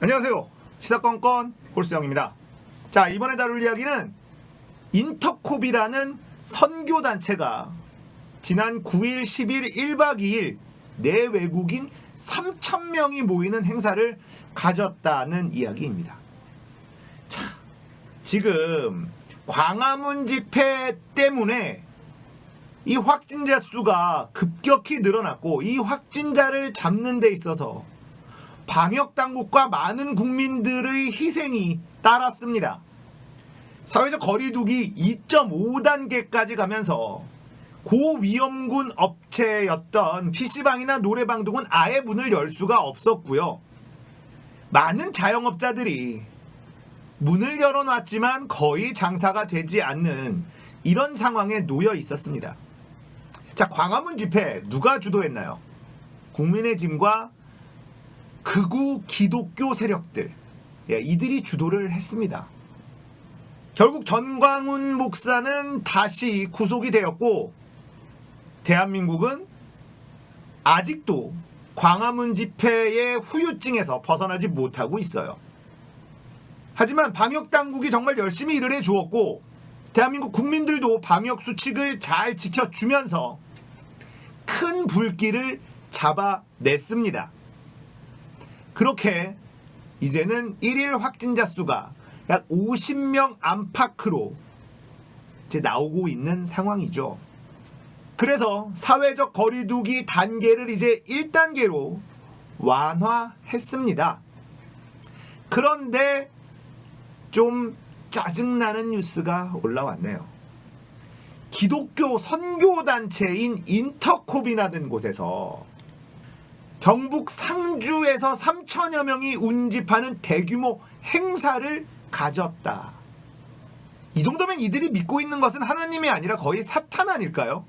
안녕하세요. 시사건건 홀수영입니다. 자, 이번에 다룰 이야기는 인터콥이라는 선교단체가 지난 9일, 10일, 1박 2일 내외국인 3,000명이 모이는 행사를 가졌다는 이야기입니다. 자, 지금 광화문 집회 때문에 이 확진자 수가 급격히 늘어났고, 이 확진자를 잡는 데 있어서 방역당국과 많은 국민들의 희생이 따랐습니다. 사회적 거리두기 2.5단계까지 가면서 고위험군 업체였던 PC방이나 노래방 등은 아예 문을 열 수가 없었고요. 많은 자영업자들이 문을 열어놨지만 거의 장사가 되지 않는 이런 상황에 놓여 있었습니다. 자, 광화문 집회 누가 주도했나요? 국민의 짐과 극우 기독교 세력들, 이들이 주도를 했습니다. 결국 전광훈 목사는 다시 구속이 되었고, 대한민국은 아직도 광화문 집회의 후유증에서 벗어나지 못하고 있어요. 하지만 방역당국이 정말 열심히 일을 해주었고, 대한민국 국민들도 방역수칙을 잘 지켜주면서 큰 불길을 잡아냈습니다. 그렇게 이제는 1일 확진자 수가 약 50명 안팎으로 이제 나오고 있는 상황이죠. 그래서 사회적 거리두기 단계를 이제 1단계로 완화했습니다. 그런데 좀 짜증나는 뉴스가 올라왔네요. 기독교 선교단체인 인터콥이라는 곳에서 경북 상주에서 3천여 명이 운집하는 대규모 행사를 가졌다. 이 정도면 이들이 믿고 있는 것은 하나님이 아니라 거의 사탄 아닐까요?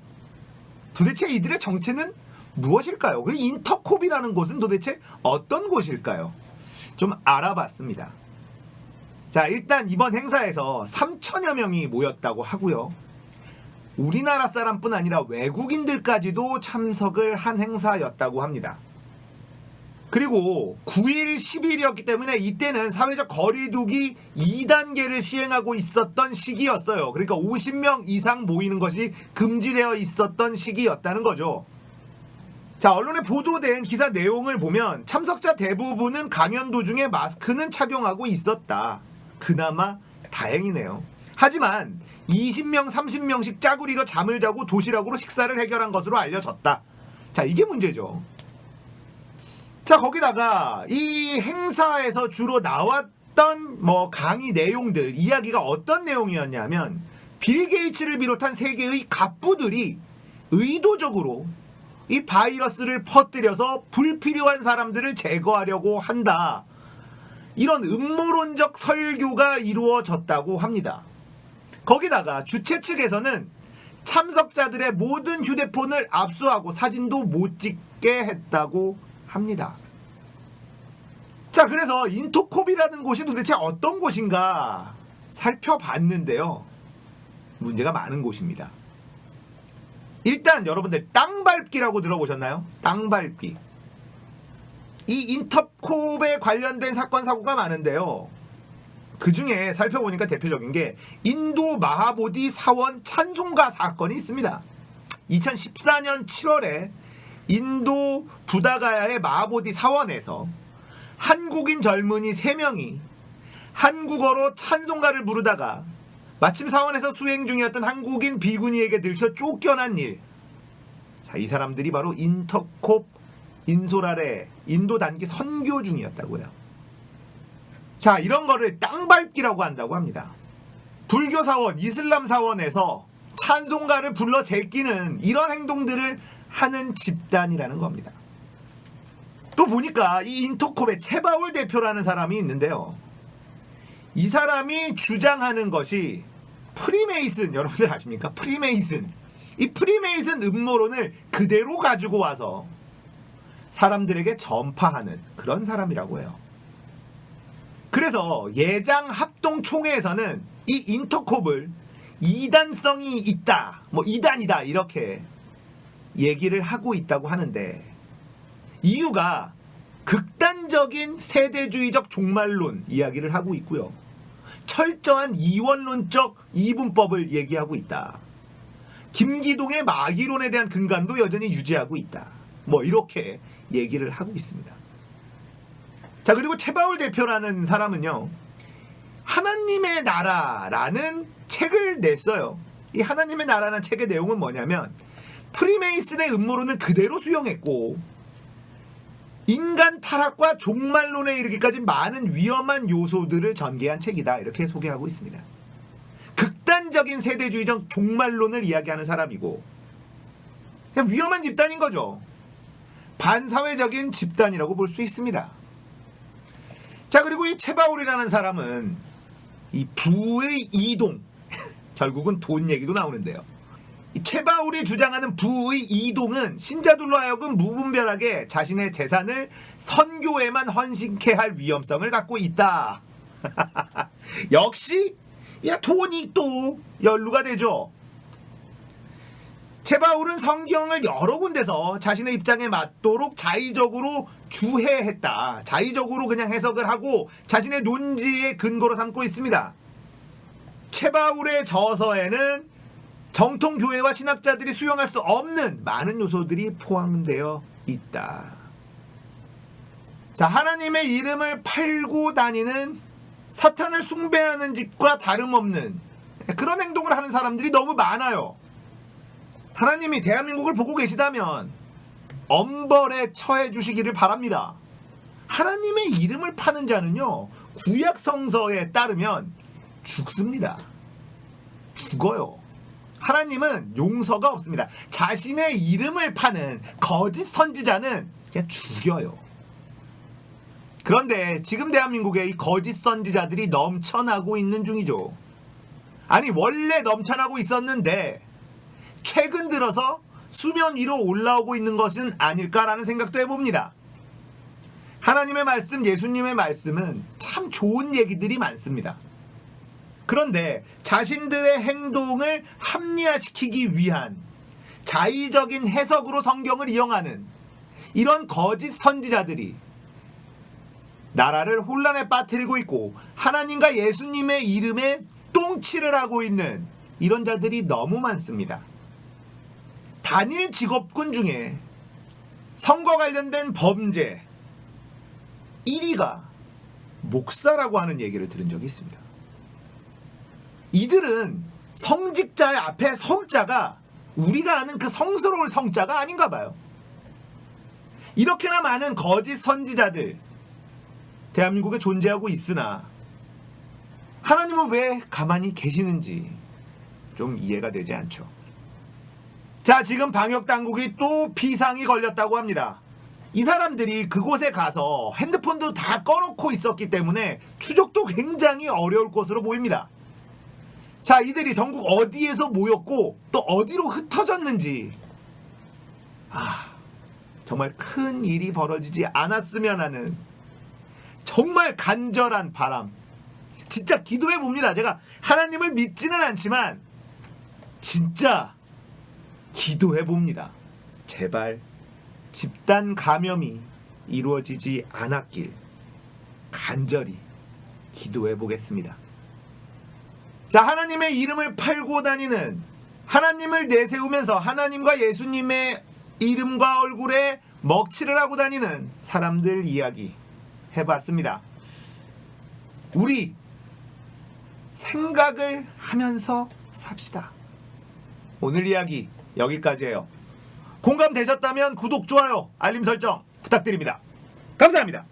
도대체 이들의 정체는 무엇일까요? 그리고 인터콥이라는 곳은 도대체 어떤 곳일까요? 좀 알아봤습니다. 자, 일단 이번 행사에서 3천여 명이 모였다고 하고요. 우리나라 사람뿐 아니라 외국인들까지도 참석을 한 행사였다고 합니다. 그리고 9일, 10일이었기 때문에 이때는 사회적 거리두기 2단계를 시행하고 있었던 시기였어요. 그러니까 50명 이상 모이는 것이 금지되어 있었던 시기였다는 거죠. 자, 언론에 보도된 기사 내용을 보면 참석자 대부분은 강연 도중에 마스크는 착용하고 있었다. 그나마 다행이네요. 하지만 20명, 30명씩 짜구리로 잠을 자고 도시락으로 식사를 해결한 것으로 알려졌다. 자, 이게 문제죠. 자, 거기다가 이 행사에서 주로 나왔던 강의 내용들, 이야기가 어떤 내용이었냐면, 빌 게이츠를 비롯한 세계의 갑부들이 의도적으로 이 바이러스를 퍼뜨려서 불필요한 사람들을 제거하려고 한다. 이런 음모론적 설교가 이루어졌다고 합니다. 거기다가 주최 측에서는 참석자들의 모든 휴대폰을 압수하고 사진도 못 찍게 했다고 합니다. 자, 그래서 인터콥이라는 곳이 도대체 어떤 곳인가 살펴봤는데요. 문제가 많은 곳입니다. 일단 여러분들 땅밟기라고 들어보셨나요? 땅밟기. 이 인터콥에 관련된 사건 사고가 많은데요. 그 중에 살펴보니까 대표적인 게 인도 마하보디 사원 찬송가 사건이 있습니다. 2014년 7월에 인도 부다가야의 마하보디 사원에서 한국인 젊은이 3명이 한국어로 찬송가를 부르다가 마침 사원에서 수행 중이었던 한국인 비구니에게 들켜 쫓겨난 일. 자, 이 사람들이 바로 인터콥 인솔아래 인도 단기 선교 중이었다고요. 자, 이런 거를 땅밟기라고 한다고 합니다. 불교 사원, 이슬람 사원에서 찬송가를 불러 제끼는 이런 행동들을 하는 집단이라는 겁니다. 또 보니까 이 인터콥의 채바울 대표라는 사람이 있는데요. 이 사람이 주장하는 것이 프리메이슨, 여러분들 아십니까? 프리메이슨. 이 프리메이슨 음모론을 그대로 가지고 와서 사람들에게 전파하는 그런 사람이라고 해요. 그래서 예장 합동총회에서는 이 인터콥을 이단성이 있다, 이단이다 이렇게 얘기를 하고 있다고 하는데, 이유가 극단적인 세대주의적 종말론 이야기를 하고 있고요. 철저한 이원론적 이분법을 얘기하고 있다. 김기동의 마기론에 대한 근간도 여전히 유지하고 있다. 뭐 이렇게 얘기를 하고 있습니다. 자, 그리고 최바울 대표라는 사람은요, 하나님의 나라라는 책을 냈어요. 이 하나님의 나라라는 책의 내용은 뭐냐면 프리메이슨의 음모론을 그대로 수용했고 인간 타락과 종말론에 이르기까지 많은 위험한 요소들을 전개한 책이다. 이렇게 소개하고 있습니다. 극단적인 세대주의적 종말론을 이야기하는 사람이고 그냥 위험한 집단인 거죠. 반사회적인 집단이라고 볼 수 있습니다. 자, 그리고 이 최바울이라는 사람은 이 부의 이동, 결국은 돈 얘기도 나오는데요. 이 최바울이 주장하는 부의 이동은 신자들로 하여금 무분별하게 자신의 재산을 선교에만 헌신케 할 위험성을 갖고 있다. 역시 돈이 또 연루가 되죠. 최바울은 성경을 여러 군데서 자신의 입장에 맞도록 자의적으로 주해했다. 자의적으로 그냥 해석을 하고 자신의 논지의 근거로 삼고 있습니다. 최바울의 저서에는 정통 교회와 신학자들이 수용할 수 없는 많은 요소들이 포함되어 있다. 자, 하나님의 이름을 팔고 다니는 사탄을 숭배하는 짓과 다름없는 그런 행동을 하는 사람들이 너무 많아요. 하나님이 대한민국을 보고 계시다면 엄벌에 처해 주시기를 바랍니다. 하나님의 이름을 파는 자는요, 구약 성서에 따르면 죽습니다. 죽어요. 하나님은 용서가 없습니다. 자신의 이름을 파는 거짓 선지자는 그냥 죽여요. 그런데 지금 대한민국에 이 거짓 선지자들이 넘쳐나고 있는 중이죠. 아니, 원래 넘쳐나고 있었는데 최근 들어서 수면 위로 올라오고 있는 것은 아닐까라는 생각도 해봅니다. 하나님의 말씀, 예수님의 말씀은 참 좋은 얘기들이 많습니다. 그런데 자신들의 행동을 합리화시키기 위한 자의적인 해석으로 성경을 이용하는 이런 거짓 선지자들이 나라를 혼란에 빠뜨리고 있고 하나님과 예수님의 이름에 똥칠을 하고 있는 이런 자들이 너무 많습니다. 단일 직업군 중에 선거 관련된 범죄 1위가 목사라고 하는 얘기를 들은 적이 있습니다. 이들은 성직자의 앞에 성자가 우리가 아는 그 성스러울 성자가 아닌가 봐요. 이렇게나 많은 거짓 선지자들 대한민국에 존재하고 있으나 하나님은 왜 가만히 계시는지 좀 이해가 되지 않죠. 자, 지금 방역당국이 또 비상이 걸렸다고 합니다. 이 사람들이 그곳에 가서 핸드폰도 다 꺼놓고 있었기 때문에 추적도 굉장히 어려울 것으로 보입니다. 자, 이들이 전국 어디에서 모였고 또 어디로 흩어졌는지 정말 큰 일이 벌어지지 않았으면 하는 정말 간절한 바람, 진짜 기도해 봅니다. 제가 하나님을 믿지는 않지만 진짜 기도해 봅니다. 제발 집단 감염이 이루어지지 않았길 간절히 기도해 보겠습니다. 자, 하나님의 이름을 팔고 다니는, 하나님을 내세우면서 하나님과 예수님의 이름과 얼굴에 먹칠을 하고 다니는 사람들 이야기 해봤습니다. 우리 생각을 하면서 삽시다. 오늘 이야기 여기까지예요. 공감되셨다면 구독, 좋아요, 알림 설정 부탁드립니다. 감사합니다.